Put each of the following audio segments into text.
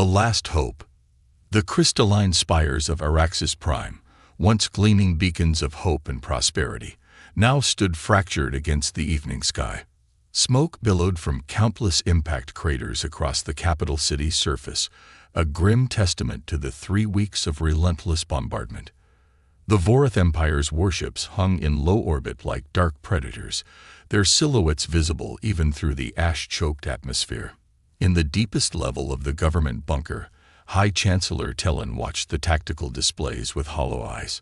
The last hope. The crystalline spires of Araxis Prime, once gleaming beacons of hope and prosperity, now stood fractured against the evening sky. Smoke billowed from countless impact craters across the capital city's surface, a grim testament to the 3 weeks of relentless bombardment. The Vorath Empire's warships hung in low orbit like dark predators, their silhouettes visible even through the ash-choked atmosphere. In the deepest level of the government bunker, High Chancellor Tellen watched the tactical displays with hollow eyes.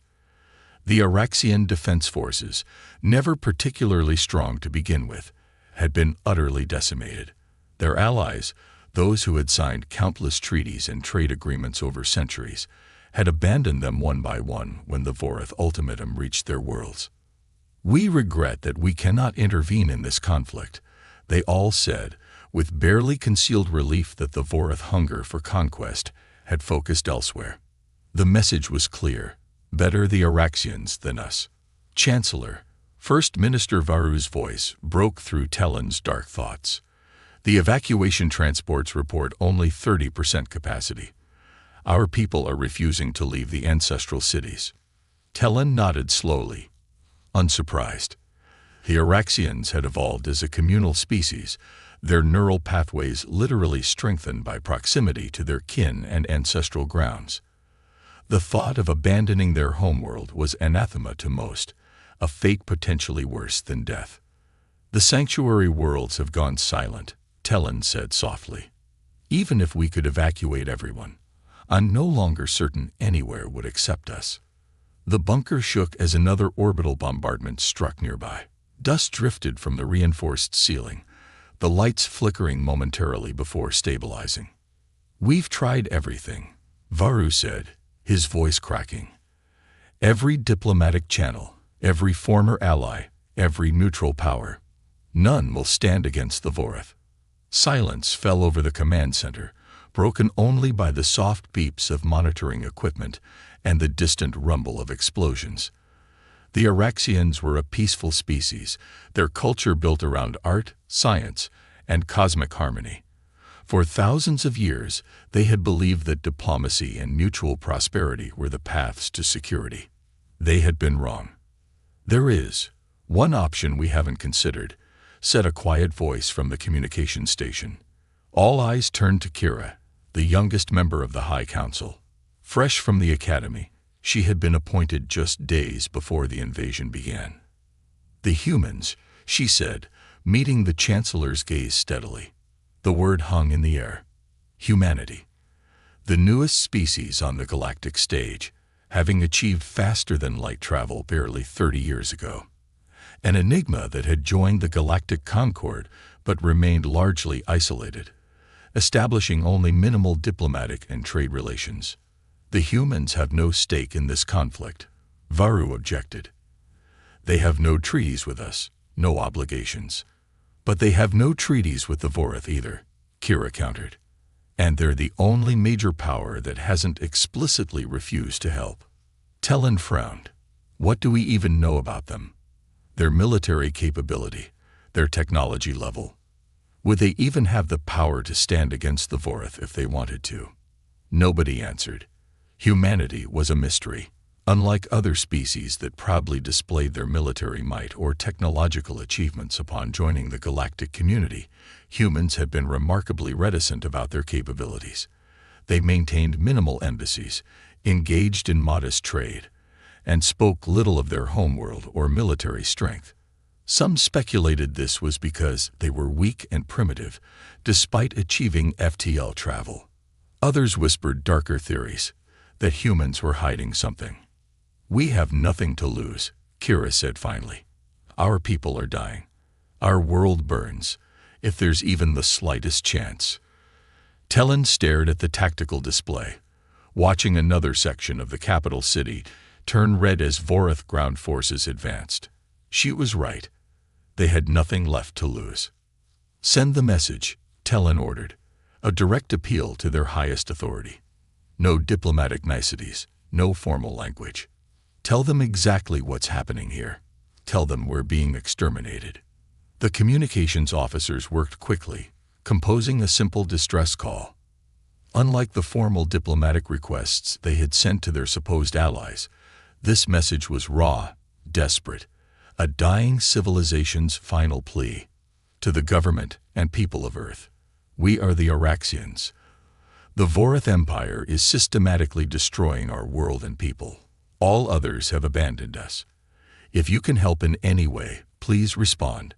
The Araxian defense forces, never particularly strong to begin with, had been utterly decimated. Their allies, those who had signed countless treaties and trade agreements over centuries, had abandoned them one by one when the Vorath ultimatum reached their worlds. "We regret that we cannot intervene in this conflict," they all said, with barely concealed relief that the Vorath hunger for conquest had focused elsewhere. The message was clear: better the Araxians than us. "Chancellor," First Minister Varu's voice broke through Tellen's dark thoughts. "The evacuation transports report only 30% capacity. Our people are refusing to leave the ancestral cities." Tellen nodded slowly, unsurprised. The Araxians had evolved as a communal species, their neural pathways literally strengthened by proximity to their kin and ancestral grounds. The thought of abandoning their homeworld was anathema to most, a fate potentially worse than death. "The sanctuary worlds have gone silent," Tellen said softly. "Even if we could evacuate everyone, I'm no longer certain anywhere would accept us." The bunker shook as another orbital bombardment struck nearby. Dust drifted from the reinforced ceiling, the lights flickering momentarily before stabilizing. "We've tried everything," Varu said, his voice cracking. "Every diplomatic channel, every former ally, every neutral power. None will stand against the Vorath." Silence fell over the command center, broken only by the soft beeps of monitoring equipment and the distant rumble of explosions. The Araxians were a peaceful species, their culture built around art, science, and cosmic harmony. For thousands of years, they had believed that diplomacy and mutual prosperity were the paths to security. They had been wrong. "There is one option we haven't considered," said a quiet voice from the communication station. All eyes turned to Kira, the youngest member of the High Council. Fresh from the academy, she had been appointed just days before the invasion began. "The humans," she said, meeting the Chancellor's gaze steadily. The word hung in the air. "Humanity. The newest species on the galactic stage, having achieved faster-than-light travel barely 30 years ago. An enigma that had joined the galactic concord but remained largely isolated, establishing only minimal diplomatic and trade relations. The humans have no stake in this conflict," Varu objected. "They have no treaties with us, no obligations. But they have no treaties with the Vorath either," Kira countered. "And they're the only major power that hasn't explicitly refused to help." Tellen frowned. "What do we even know about them? Their military capability, their technology level. Would they even have the power to stand against the Vorath if they wanted to?" Nobody answered. Humanity was a mystery. Unlike other species that proudly displayed their military might or technological achievements upon joining the galactic community, humans had been remarkably reticent about their capabilities. They maintained minimal embassies, engaged in modest trade, and spoke little of their homeworld or military strength. Some speculated this was because they were weak and primitive, despite achieving FTL travel. Others whispered darker theories, that humans were hiding something. "We have nothing to lose," Kira said finally. "Our people are dying. Our world burns, if there's even the slightest chance." Tellen stared at the tactical display, watching another section of the capital city turn red as Vorath ground forces advanced. She was right. They had nothing left to lose. "Send the message," Tellen ordered, a direct appeal to their highest authority. No diplomatic niceties, no formal language. Tell them exactly what's happening here. Tell them we're being exterminated. The communications officers worked quickly, composing a simple distress call. Unlike the formal diplomatic requests they had sent to their supposed allies, this message was raw, desperate, a dying civilization's final plea. To the government and people of Earth, we are the Araxians. The Vorath Empire is systematically destroying our world and people. All others have abandoned us. If you can help in any way, please respond.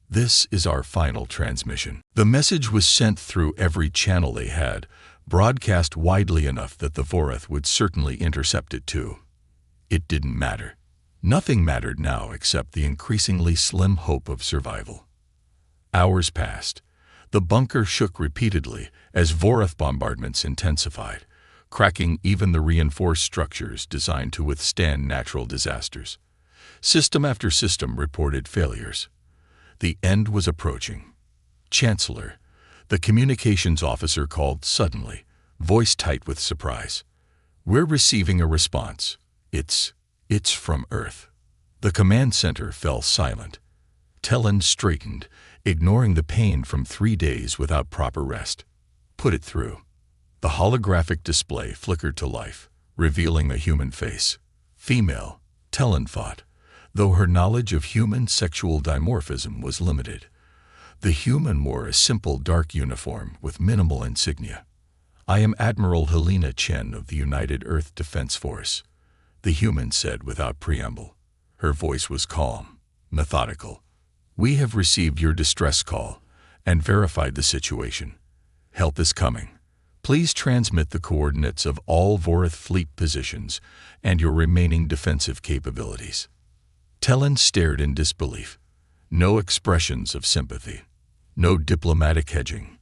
This is our final transmission. The message was sent through every channel they had, broadcast widely enough that the Vorath would certainly intercept it too. It didn't matter. Nothing mattered now except the increasingly slim hope of survival. Hours passed. The bunker shook repeatedly as Vorath bombardments intensified, cracking even the reinforced structures designed to withstand natural disasters. System after system reported failures. The end was approaching. Chancellor, the communications officer, called suddenly, voice tight with surprise. "We're receiving a response. It's from Earth." The command center fell silent. Tellen straightened, ignoring the pain from 3 days without proper rest. "Put it through." The holographic display flickered to life, revealing a human face. Female, Tellen thought, though her knowledge of human sexual dimorphism was limited. The human wore a simple dark uniform with minimal insignia. "I am Admiral Helena Chen of the United Earth Defense Force," the human said without preamble. Her voice was calm, methodical. "We have received your distress call and verified the situation. Help is coming. Please transmit the coordinates of all Vorath fleet positions and your remaining defensive capabilities." Tellen stared in disbelief. No expressions of sympathy. No diplomatic hedging.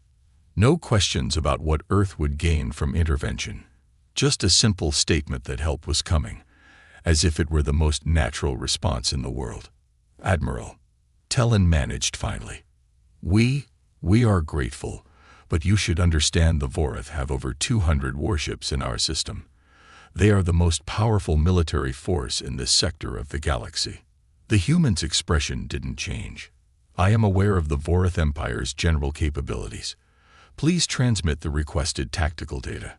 No questions about what Earth would gain from intervention. Just a simple statement that help was coming, as if it were the most natural response in the world. "Admiral," Tellen managed finally. We are grateful, but you should understand the Vorath have over 200 warships in our system. They are the most powerful military force in this sector of the galaxy." The human's expression didn't change. "I am aware of the Vorath Empire's general capabilities. Please transmit the requested tactical data.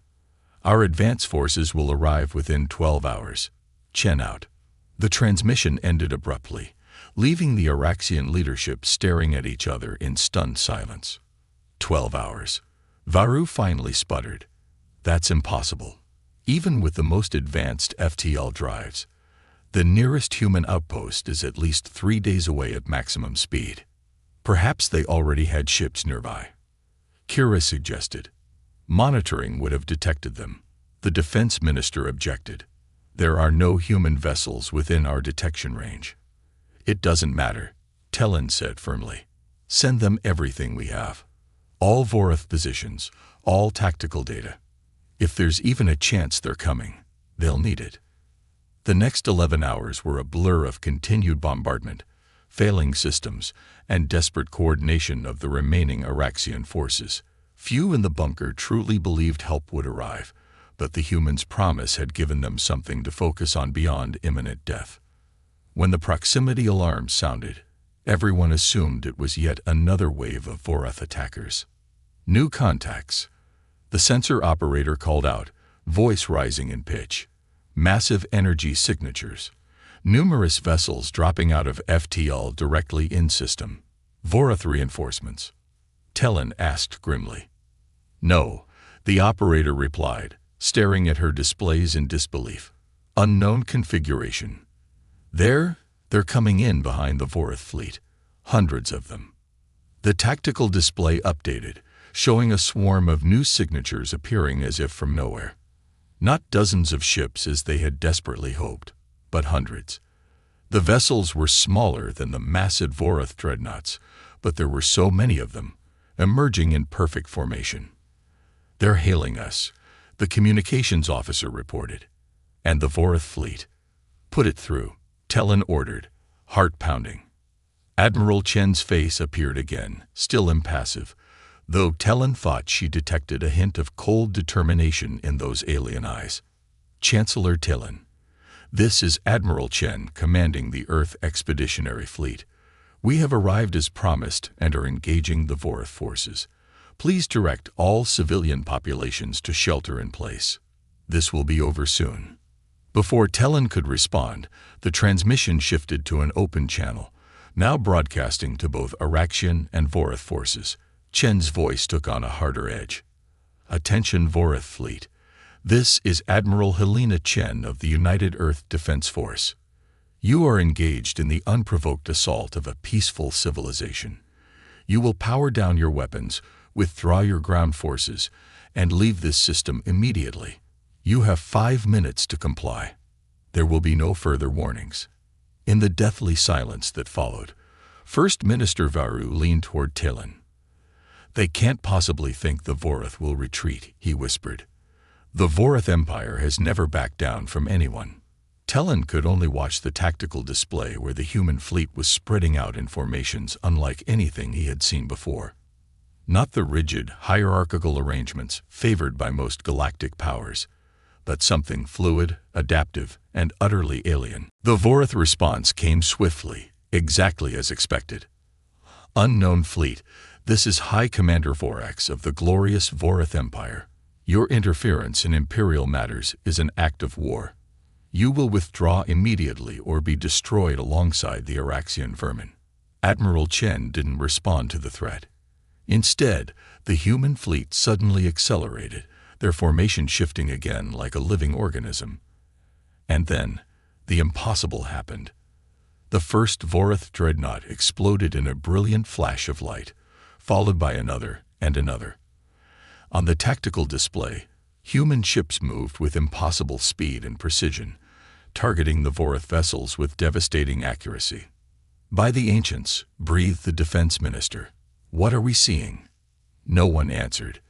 Our advance forces will arrive within 12 hours. Chen out." The transmission ended abruptly, leaving the Araxian leadership staring at each other in stunned silence. 12 hours. Varu finally sputtered. "That's impossible. Even with the most advanced FTL drives, the nearest human outpost is at least 3 days away at maximum speed." "Perhaps they already had ships nearby," Kira suggested. "Monitoring would have detected them." The defense minister objected. "There are no human vessels within our detection range." "It doesn't matter," Tellen said firmly. "Send them everything we have. All Vorath positions, all tactical data. If there's even a chance they're coming, they'll need it." The next 11 hours were a blur of continued bombardment, failing systems, and desperate coordination of the remaining Araxian forces. Few in the bunker truly believed help would arrive, but the humans' promise had given them something to focus on beyond imminent death. When the proximity alarm sounded, everyone assumed it was yet another wave of Vorath attackers. "New contacts," the sensor operator called out, voice rising in pitch. "Massive energy signatures. Numerous vessels dropping out of FTL directly in system. Vorath reinforcements." Tellen asked grimly. "No," the operator replied, staring at her displays in disbelief. "Unknown configuration. They're coming in behind the Vorath fleet. Hundreds of them." The tactical display updated, showing a swarm of new signatures appearing as if from nowhere. Not dozens of ships as they had desperately hoped, but hundreds. The vessels were smaller than the massive Vorath dreadnoughts, but there were so many of them, emerging in perfect formation. "They're hailing us," the communications officer reported. "And the Vorath fleet." "Put it through," Tellen ordered, heart pounding. Admiral Chen's face appeared again, still impassive, though Tellen thought she detected a hint of cold determination in those alien eyes. "Chancellor Tellen, this is Admiral Chen commanding the Earth Expeditionary Fleet. We have arrived as promised and are engaging the Vorath forces. Please direct all civilian populations to shelter in place. This will be over soon." Before Telin could respond, the transmission shifted to an open channel, now broadcasting to both Araxian and Vorath forces. Chen's voice took on a harder edge. "Attention Vorath fleet. This is Admiral Helena Chen of the United Earth Defense Force. You are engaged in the unprovoked assault of a peaceful civilization. You will power down your weapons, withdraw your ground forces, and leave this system immediately. You have 5 minutes to comply. There will be no further warnings." In the deathly silence that followed, First Minister Varu leaned toward Telin. "They can't possibly think the Vorath will retreat," he whispered. "The Vorath Empire has never backed down from anyone." Telin could only watch the tactical display where the human fleet was spreading out in formations unlike anything he had seen before. Not the rigid, hierarchical arrangements favored by most galactic powers, but something fluid, adaptive, and utterly alien. The Vorath response came swiftly, exactly as expected. "Unknown fleet, this is High Commander Vorax of the glorious Vorath Empire. Your interference in imperial matters is an act of war. You will withdraw immediately or be destroyed alongside the Araxian vermin." Admiral Chen didn't respond to the threat. Instead, the human fleet suddenly accelerated, their formation shifting again like a living organism. And then, the impossible happened. The first Vorath dreadnought exploded in a brilliant flash of light, followed by another and another. On the tactical display, human ships moved with impossible speed and precision, targeting the Vorath vessels with devastating accuracy. "By the ancients," breathed the defense minister, "what are we seeing?" No one answered.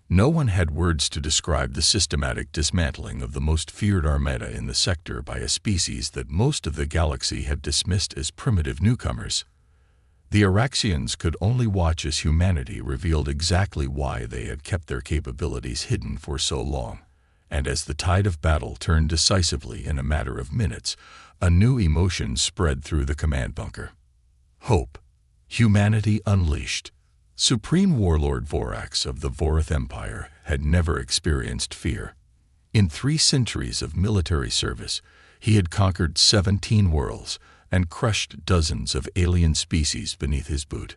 No one had words to describe the systematic dismantling of the most feared armada in the sector by a species that most of the galaxy had dismissed as primitive newcomers. The Araxians could only watch as humanity revealed exactly why they had kept their capabilities hidden for so long. And as the tide of battle turned decisively in a matter of minutes, a new emotion spread through the command bunker. Hope. Humanity unleashed. Supreme Warlord Vorax of the Vorath Empire had never experienced fear. In 3 centuries of military service, he had conquered 17 worlds and crushed dozens of alien species beneath his boot.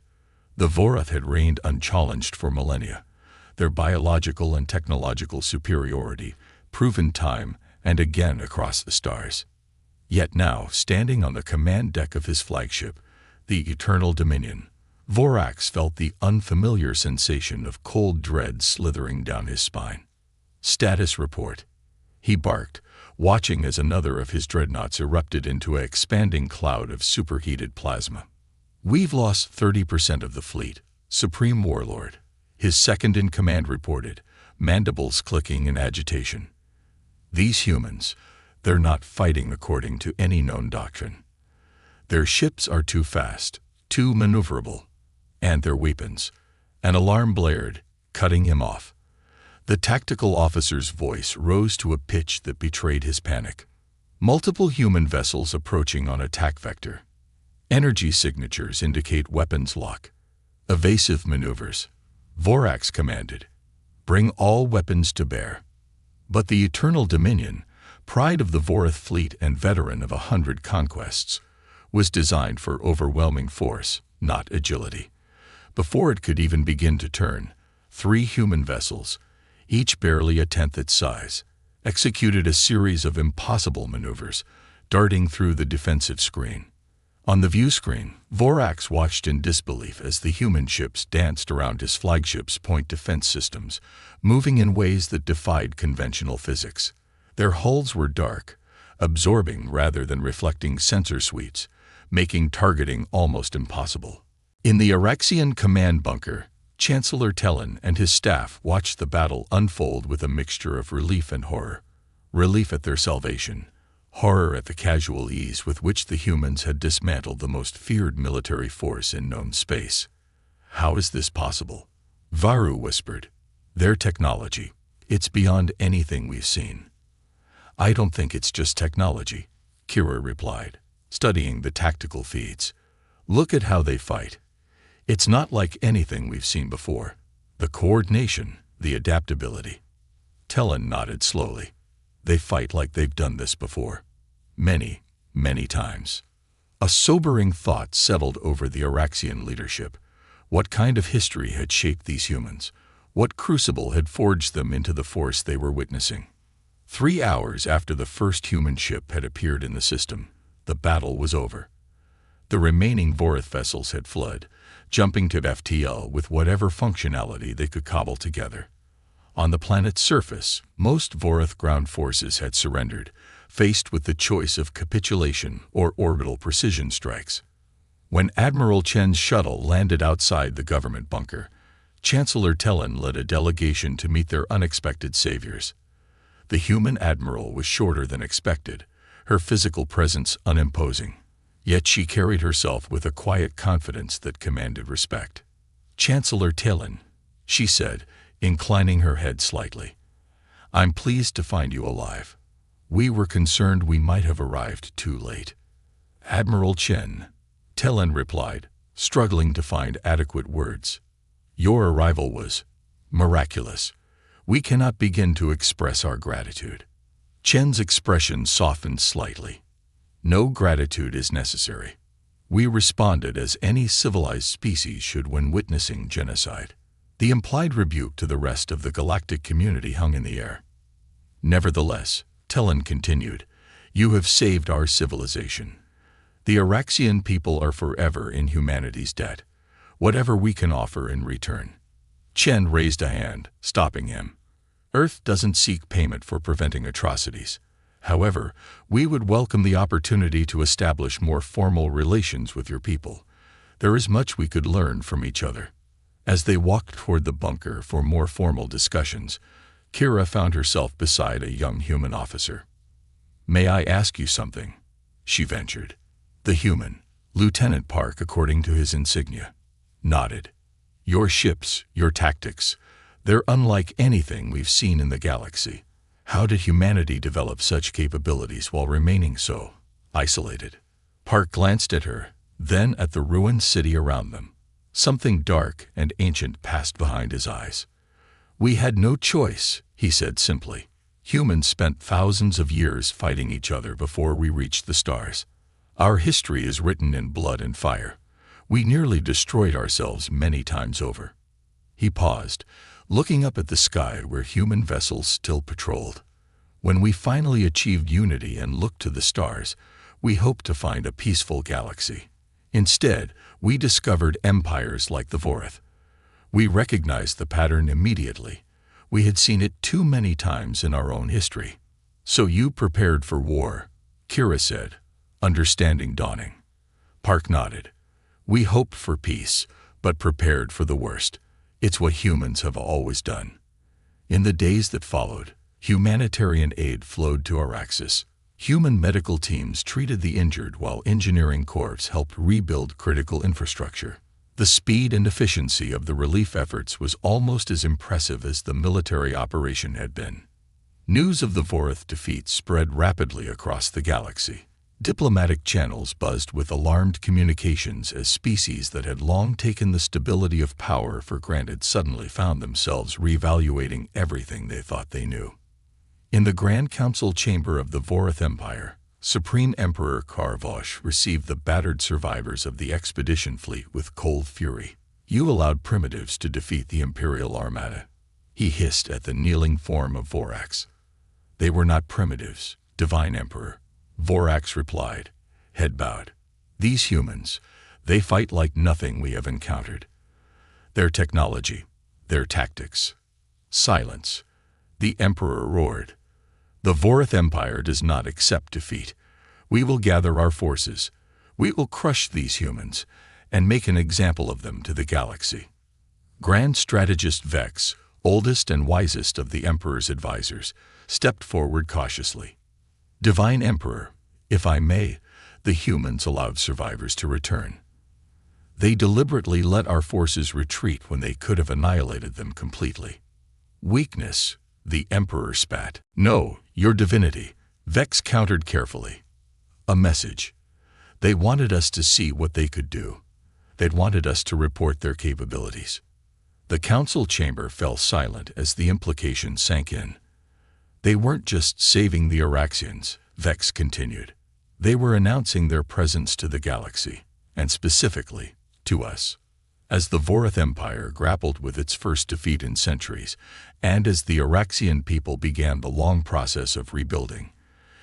The Vorath had reigned unchallenged for millennia, their biological and technological superiority proven time and again across the stars. Yet now, standing on the command deck of his flagship, the Eternal Dominion, Vorax felt the unfamiliar sensation of cold dread slithering down his spine. "Status report," he barked, watching as another of his dreadnoughts erupted into an expanding cloud of superheated plasma. "We've lost 30% of the fleet," Supreme Warlord, his second-in-command reported, mandibles clicking in agitation. "These humans, they're not fighting according to any known doctrine. Their ships are too fast, too maneuverable. And their weapons." An alarm blared, cutting him off. The tactical officer's voice rose to a pitch that betrayed his panic. "Multiple human vessels approaching on attack vector. Energy signatures indicate weapons lock. Evasive maneuvers." Vorax commanded, "Bring all weapons to bear." But the Eternal Dominion, pride of the Vorath fleet and veteran of 100 conquests, was designed for overwhelming force, not agility. Before it could even begin to turn, 3 human vessels, each barely a tenth its size, executed a series of impossible maneuvers, darting through the defensive screen. On the view screen, Vorax watched in disbelief as the human ships danced around his flagship's point defense systems, moving in ways that defied conventional physics. Their hulls were dark, absorbing rather than reflecting sensor suites, making targeting almost impossible. In the Araxian command bunker, Chancellor Telin and his staff watched the battle unfold with a mixture of relief and horror. Relief at their salvation, horror at the casual ease with which the humans had dismantled the most feared military force in known space. "How is this possible?" Varu whispered. "Their technology, it's beyond anything we've seen." "I don't think it's just technology," Kira replied, studying the tactical feeds. "Look at how they fight. It's not like anything we've seen before. The coordination, the adaptability. Tellen nodded slowly. They fight like they've done this before. Many, many times. A sobering thought settled over the Araxian leadership. What kind of history had shaped these humans? What crucible had forged them into the force they were witnessing? 3 hours after the first human ship had appeared in the system, the battle was over. The remaining Vorath vessels had fled, jumping to FTL with whatever functionality they could cobble together. On the planet's surface, most Vorath ground forces had surrendered, faced with the choice of capitulation or orbital precision strikes. When Admiral Chen's shuttle landed outside the government bunker, Chancellor Tellen led a delegation to meet their unexpected saviors. The human admiral was shorter than expected, her physical presence unimposing. Yet she carried herself with a quiet confidence that commanded respect. "Chancellor Tellen," she said, inclining her head slightly, "I'm pleased to find you alive. We were concerned we might have arrived too late." "Admiral Chen," Tellen replied, struggling to find adequate words. "Your arrival was miraculous. We cannot begin to express our gratitude." Chen's expression softened slightly. "No gratitude is necessary. We responded as any civilized species should when witnessing genocide." The implied rebuke to the rest of the galactic community hung in the air. "Nevertheless," Tellen continued, "you have saved our civilization. The Araxian people are forever in humanity's debt, whatever we can offer in return." Chen raised a hand, stopping him. "Earth doesn't seek payment for preventing atrocities. However, we would welcome the opportunity to establish more formal relations with your people. There is much we could learn from each other." As they walked toward the bunker for more formal discussions, Kira found herself beside a young human officer. "May I ask you something?" she ventured. The human, Lieutenant Park according to his insignia, nodded. "Your ships, your tactics, they're unlike anything we've seen in the galaxy. How did humanity develop such capabilities while remaining so isolated?" Park glanced at her, then at the ruined city around them. Something dark and ancient passed behind his eyes. "We had no choice," he said simply. "Humans spent thousands of years fighting each other before we reached the stars. Our history is written in blood and fire. We nearly destroyed ourselves many times over." He paused, looking up at the sky where human vessels still patrolled. "When we finally achieved unity and looked to the stars, we hoped to find a peaceful galaxy. Instead, we discovered empires like the Vorath. We recognized the pattern immediately. We had seen it too many times in our own history." "So you prepared for war," Kira said, understanding dawning. Park nodded. "We hoped for peace, but prepared for the worst. It's what humans have always done." In the days that followed, humanitarian aid flowed to Araxis. Human medical teams treated the injured while engineering corps helped rebuild critical infrastructure. The speed and efficiency of the relief efforts was almost as impressive as the military operation had been. News of the Vorath defeat spread rapidly across the galaxy. Diplomatic channels buzzed with alarmed communications as species that had long taken the stability of power for granted suddenly found themselves reevaluating everything they thought they knew. In the Grand Council chamber of the Vorath Empire, Supreme Emperor Karvosh received the battered survivors of the expedition fleet with cold fury. "You allowed primitives to defeat the Imperial Armada," he hissed at the kneeling form of Vorax. "They were not primitives, Divine Emperor," Vorax replied, head bowed. "These humans, they fight like nothing we have encountered. Their technology, their tactics." Silence. The Emperor roared. "The Vorath Empire does not accept defeat. We will gather our forces. We will crush these humans and make an example of them to the galaxy." Grand Strategist Vex, oldest and wisest of the Emperor's advisors, stepped forward cautiously. "Divine Emperor, if I may, the humans allowed survivors to return. They deliberately let our forces retreat when they could have annihilated them completely." "Weakness," the Emperor spat. "No, your divinity," Vex countered carefully. "A message. They wanted us to see what they could do. They'd wanted us to report their capabilities." The council chamber fell silent as the implication sank in. They weren't just saving the Araxians, Vex continued. They were announcing their presence to the galaxy, and specifically, to us. As the Vorath Empire grappled with its first defeat in centuries, and as the Araxian people began the long process of rebuilding,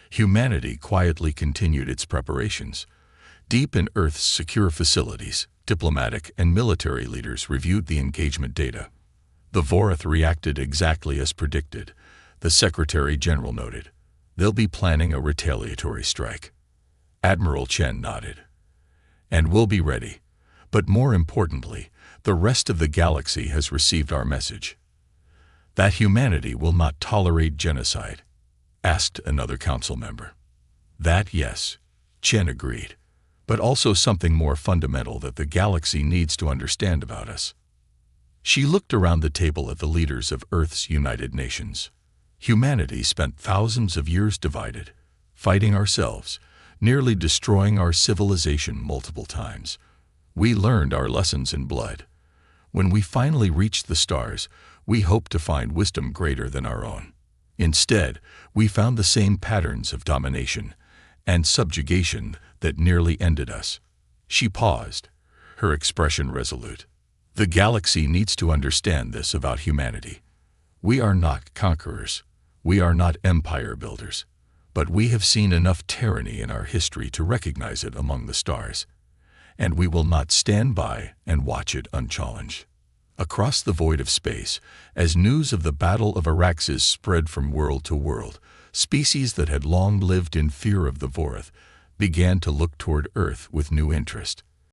humanity quietly continued its preparations. Deep in Earth's secure facilities, diplomatic and military leaders reviewed the engagement data. The Vorath reacted exactly as predicted, the Secretary General noted. They'll be planning a retaliatory strike. Admiral Chen nodded. And we'll be ready. But more importantly, the rest of the galaxy has received our message. That humanity will not tolerate genocide, asked another council member. That, yes, Chen agreed, but also something more fundamental that the galaxy needs to understand about us. She looked around the table at the leaders of Earth's United Nations. Humanity spent thousands of years divided, fighting ourselves, nearly destroying our civilization multiple times. We learned our lessons in blood. When we finally reached the stars, we hoped to find wisdom greater than our own. Instead, we found the same patterns of domination and subjugation that nearly ended us. She paused, her expression resolute. The galaxy needs to understand this about humanity. We are not conquerors. We are not empire builders. But we have seen enough tyranny in our history to recognize it among the stars. And we will not stand by and watch it unchallenged. Across the void of space, as news of the Battle of Araxes spread from world to world, species that had long lived in fear of the Vorath began to look toward Earth with new interest.